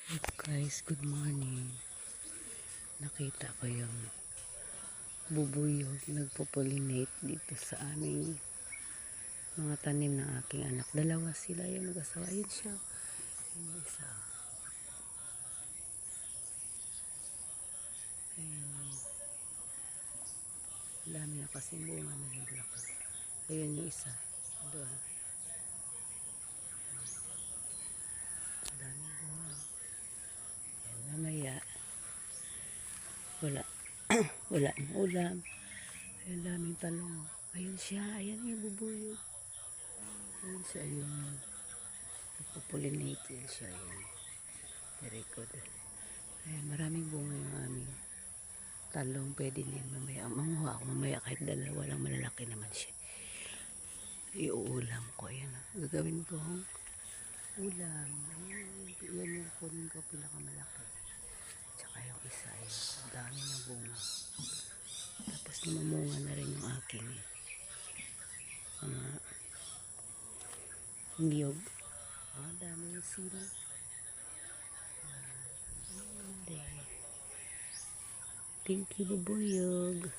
Hello guys, good morning. Nakita ko yung bubuyog nagpo-pollinate dito sa aming mga tanim ng aking anak. Dalawa sila yung mag-asawa. Ayun siya. Ayun yung isa. Ayun. Dami na kasing bunga na naglakad. Ayun yung isa. Doon. Dami bunga. Ayan, mamaya. Wala. Wala ng ulam. Ayun, daming talong. Ayun siya. Ayun yung bubuyog. Ayun siya. Ayun. Nagpo-pollinate yun siya. Ayun. Very good. Ayun, maraming bunga yung aming talong. Pwede din mamaya. Manguha ako mamaya kahit dalawa lang, malalaki naman siya. Iuulam ko. Ayan. Gagawin ko ulam. Yan yung kunin ko pinakamalaki. Tsaka yung isa. Ayan. Ang dami ng bunga. Tapos namunga na rin yung aking mga niyog. Ang dami yung sili. Thank you, bubuyog.